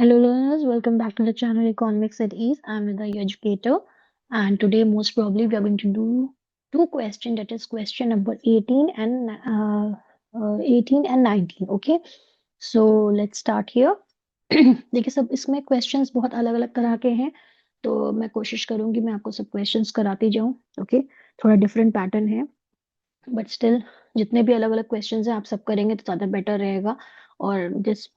Hello learners, welcome back to the channel Economics at Ease. I'm Nida, your educator, and today most probably we are going to do two questions. That is question number 18 and 19. Okay, so let's start here. देखिए सब इसमें questions बहुत अलग अलग तरह के हैं, तो मैं कोशिश करूंगी मैं आपको सब क्वेश्चंस कराती जाऊं. ओके, थोड़ा डिफरेंट पैटर्न है, बट स्टिल जितने भी अलग अलग क्वेश्चंस हैं आप सब करेंगे तो ज़्यादा बेटर रहेगा. और this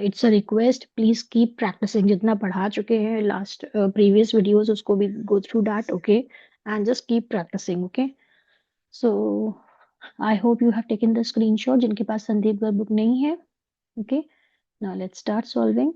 it's a request, please keep practicing. जितना पढ़ा चुके हैं लास्ट प्रीवियस वीडियोस उसको भी go through that. Okay, and just keep practicing. Okay, so I hope you have taken the screenshot जिनके पास संदीप गर्ग बुक नहीं है. ओके, now let's start solving.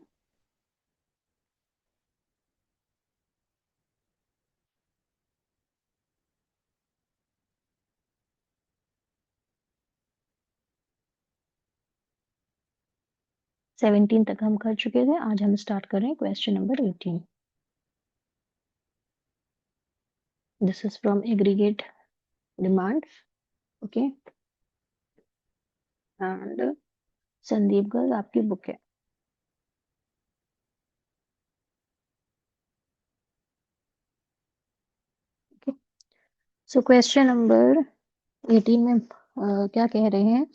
Seventeen तक हम कर चुके थे, आज हम स्टार्ट कर रहे हैं question number 18. This is from aggregate demand. Okay, and Sandeep Garg आपकी बुक है. सो क्वेश्चन नंबर 18 में क्या कह रहे हैं,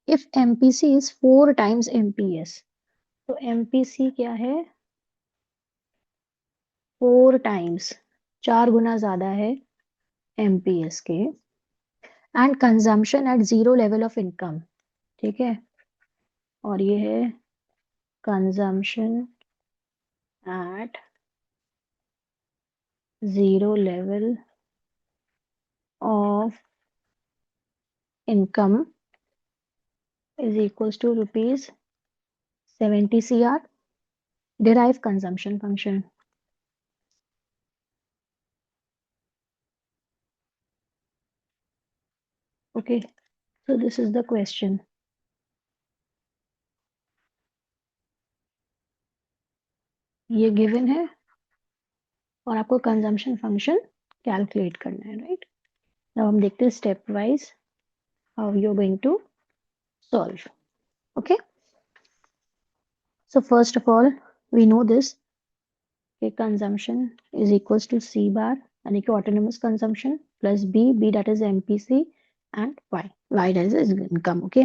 if MPC is 4 times MPS. तो एमपीसी क्या है, 4 टाइम्स, 4 गुना ज्यादा है एमपीएस के, and consumption at zero level of income. ठीक है, और ये है consumption at zero level of income is equals to rupees 70 CR. Derive consumption function. Okay, so this is the question. ये गिवन है और आपको कंजम्पशन फंक्शन कैलकुलेट करना है, राइट. नाउ हम देखते हैं step wise how you are going to solve. Okay, so first of all we know this कि consumption is equals to C bar यानी कि autonomous consumption plus B that is MPC and Y that is income. Okay,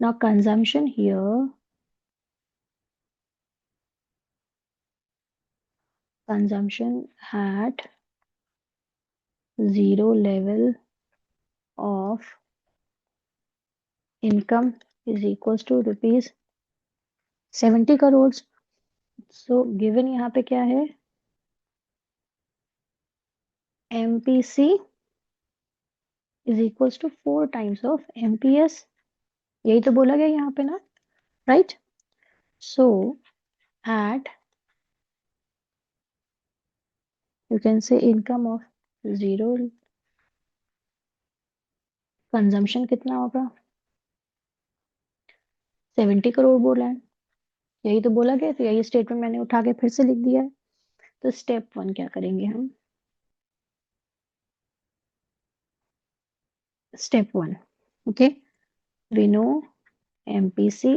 now consumption here, consumption at zero level of income is equals to rupees 70 crores. So given यहाँ पे क्या है, MPC is equals to 4 times of MPS. यही तो बोला गया यहाँ पे ना, right? So at, you can say income of zero, consumption कितना होगा, 70 करोड़ बोला है, यही तो बोला गया. तो यही स्टेटमेंट मैंने उठा के फिर से लिख दिया है. तो स्टेप 1 क्या करेंगे हम, step 1. Okay, we know MPC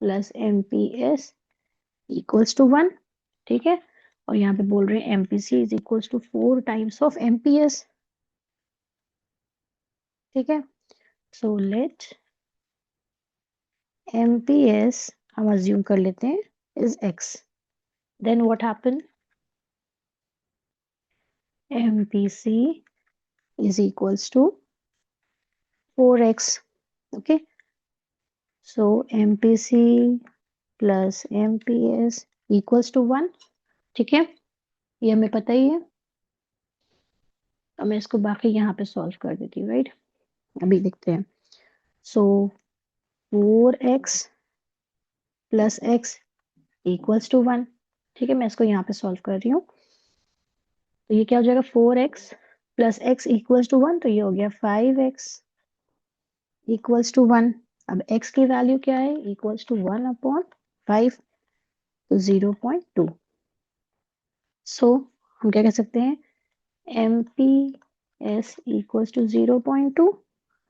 plus MPS equals to 1. ठीक है, और यहाँ पे बोल रहे हैं MPC is equals to 4 times of MPS. ठीक है, सो लेट MPS हम अज्यूम कर लेते हैं is X. Then what happen, MPC is equals to 4X. Okay, so MPC plus MPS equals to 1. ठीक है, ये हमें पता ही है. अब मैं इसको बाकी यहाँ पे सॉल्व कर देती हूँ, राइट. अभी देखते हैं. So 4x plus x equals to 1. ठीक है, मैं इसको यहाँ पे सॉल्व कर रही हूँ. तो ये क्या हो जाएगा, 4x plus x equals to 1. तो ये हो गया 5x इक्वल्स टू 1. अब x की वैल्यू क्या है, इक्वल्स टू 1 अपॉन 5, तो 0.2. सो हम क्या कह सकते हैं, MPS इक्वल्स टू 0.2,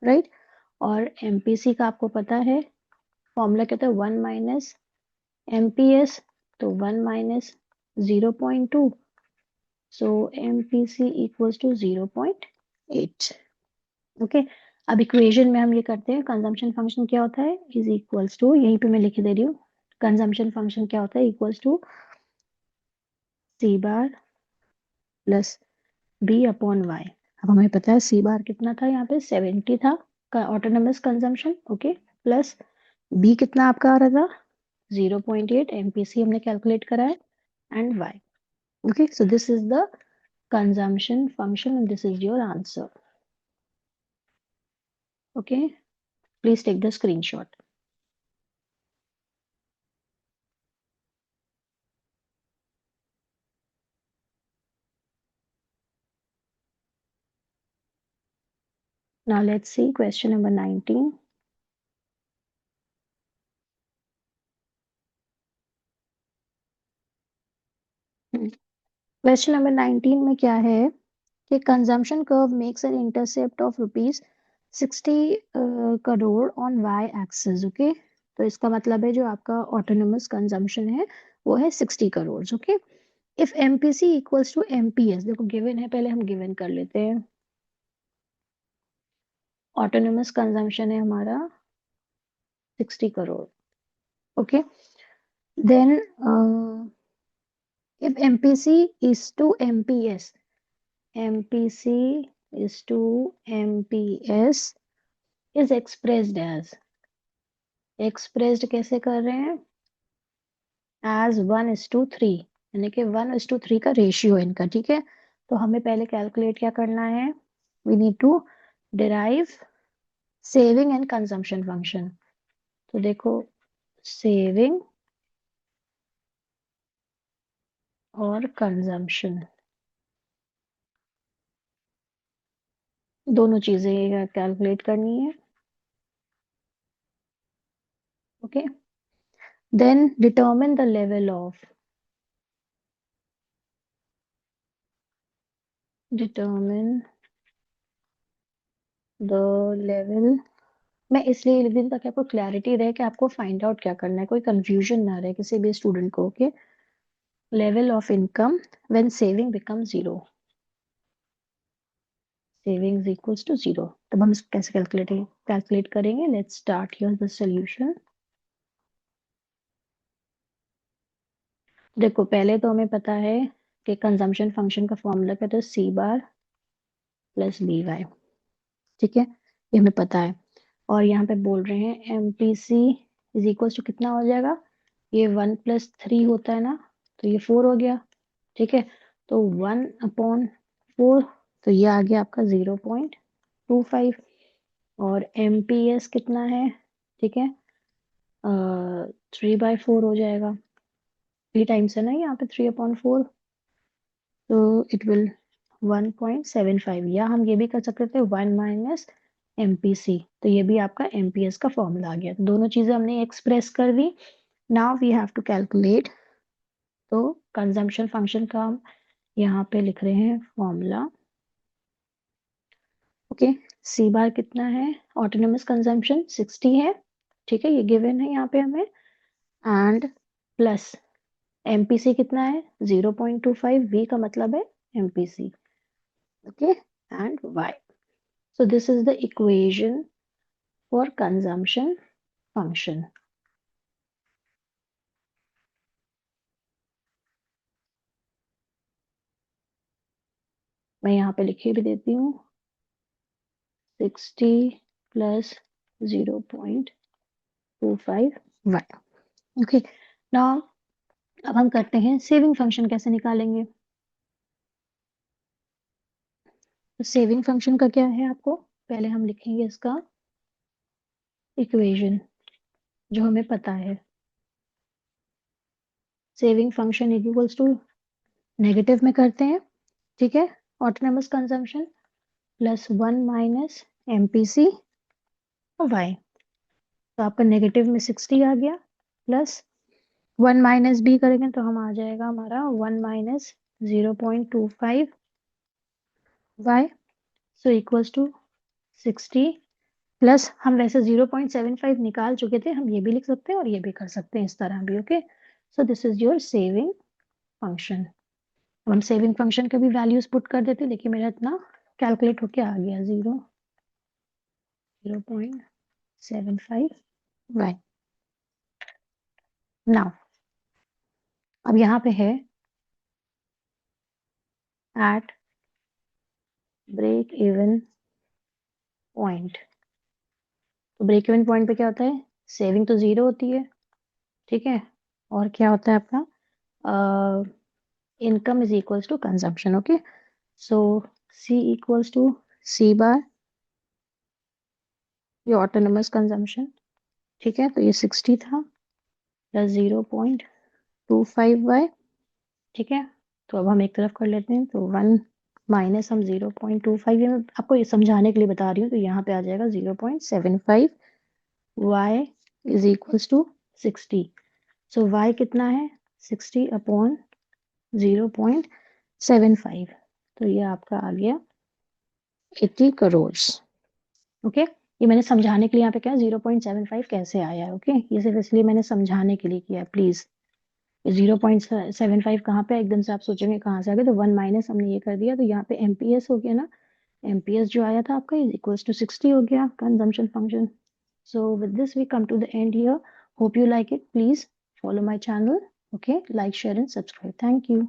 राइट. और MPC का आपको पता है फॉर्मूला क्या था, 1 माइनस MPS तो 1 minus 0.2, so MPC equals to 0.8। Okay, अब इक्वेशन में हम ये करते हैं, कंजम्पशन फंक्शन क्या होता है, इज इक्वल्स टू, यहीं पे मैं लिख दे रही हूँ, कंजम्पशन फंक्शन क्या होता है, equals to C bar plus B upon Y. अब हमें पता है सी बार कितना था, यहाँ पे 70 था autonomous consumption, okay, plus B कितना आपका आ रहा था 0.8, एमपीसी हमने कैलकुलेट करा है, and Y. Okay, so this is the consumption function and this is your answer. Okay, please take the screenshot. Now let's see question number 19. Question number 19 में क्या है कि consumption curve makes an intercept of rupees 60 crore on y axis, okay? तो इसका मतलब है जो आपका autonomous consumption है वो है 60 crore, okay? If MPC equals to MPS, देखो given है, पहले हम given कर लेते हैं। Autonomous consumption है हमारा 60 crore, okay? Then if MPC is to MPS, MPC is to MPS is expressed कैसे कर रहे हैं, as 1:3, यानी कि 1:3 का रेशियो है इनका, ठीक है। तो हमें पहले कैलकुलेट क्या करना है, we need to derive saving and consumption function. तो देखो सेविंग और कंजम्पशन दोनों चीजें कैलकुलेट करनी है, okay. Then determine the level of, determine the level, मैं इसलिए लिख दी ताकि आपको क्लैरिटी रहे कि आपको फाइंड आउट क्या करना है, कोई कंफ्यूजन ना रहे किसी भी स्टूडेंट को, okay. Level of income when saving become zero, savings equals to zero. तब हम इसको कैसे कैलकुलेट करेंगे, let's start here the solution. देखो पहले तो हमें पता है कि कंजम्पशन फंक्शन का फॉर्मूला क्या था, सी बार प्लस बी वाई, ठीक है, ये हमें पता है। और यहाँ पे बोल रहे हैं एमपीसी इज इक्वल्स टू कितना हो जाएगा, ये 1+3 होता है ना, तो ये 4 हो गया, ठीक है। तो 1/4, तो ये आ गया आपका 0.25, और एमपीएस कितना है, ठीक है, 3/4 हो जाएगा, 3 टाइम्स है ना यहाँ पे 3/4, तो इट विल 1.75, या हम ये भी कर सकते थे 1 माइनस एमपीसी, तो ये भी आपका एमपीएस का फॉर्मूला आ गया। तो दोनों चीजें हमने एक्सप्रेस कर दी। Now we have to calculate, तो कंजम्पशन फंक्शन का हम यहाँ पे लिख रहे हैं फॉर्मूला, ओके। सी बार कितना है, ऑटोनोमस कंजम्पशन 60 है, ठीक है, ये गिवन है यहाँ पे हमें, एंड प्लस एमपीसी कितना है 0.25, वी का मतलब है MPC, okay, and Y. So this is the equation for consumption function. मैं यहाँ पे लिखे भी देती हूँ 60 plus 0.25 y. Okay. Now अब हम करते हैं सेविंग फंक्शन कैसे निकालेंगे। तो सेविंग फंक्शन का क्या है, आपको पहले हम लिखेंगे इसका इक्वेशन जो हमें पता है, saving function equals to, negative में करते हैं, ठीक है, autonomous consumption plus 1 minus MPC Y. तो आपका नेगेटिव में 60 आ गया, प्लस 1 माइनस बी करेंगे तो हम आ जाएगा हमारा 1 माइनस 0.25 Y, so equals to 60, plus हम वैसे 0.75 निकाल चुके थे, हम ये भी लिख सकते हैं और ये भी कर सकते हैं इस तरह भी, okay. So this is your saving function. हम सेविंग फंक्शन के भी वैल्यूज पुट कर देते, देखिए मेरा इतना कैलकुलेट होके आ गया 0.75y। नाउ अब यहाँ पे है एट ब्रेक इवन पॉइंट। तो ब्रेक इवन पॉइंट पे क्या होता है, सेविंग तो 0 होती है, ठीक है, और क्या होता है अपना income is equals to consumption. Okay, so C equals to C bar, ये ऑटोनोमस कंजम्पशन, ठीक है। तो ये 60 था प्लस 0.25y, ठीक है। तो अब हम एक तरफ कर लेते हैं, तो 1 माइनस हम 0.25, ये मैं आपको ये समझाने के लिए बता रही हूँ, तो यहाँ पे आ जाएगा 0.75 y is equals to 60। So y कितना है, 60 अपॉन 0.75, तो ये आपका आ गया 80 करोड़। ओके, ये मैंने समझाने के लिए यहाँ पे क्या 0.75 कैसे आया है, ओके, ये सिर्फ इसलिए मैंने समझाने के लिए किया, प्लीज। 0.75 कहाँ पे एकदम से आप सोचेंगे कहाँ से आ गया, तो 1 माइनस हमने ये कर दिया, तो यहाँ पे एमपीएस हो गया ना, एमपीएस जो आया था आपका इज इक्वल्स टू 60 हो गया consumption function. So with this we come to the end here. Hope you like it. Please follow my channel. Okay, like, share and subscribe. Thank you.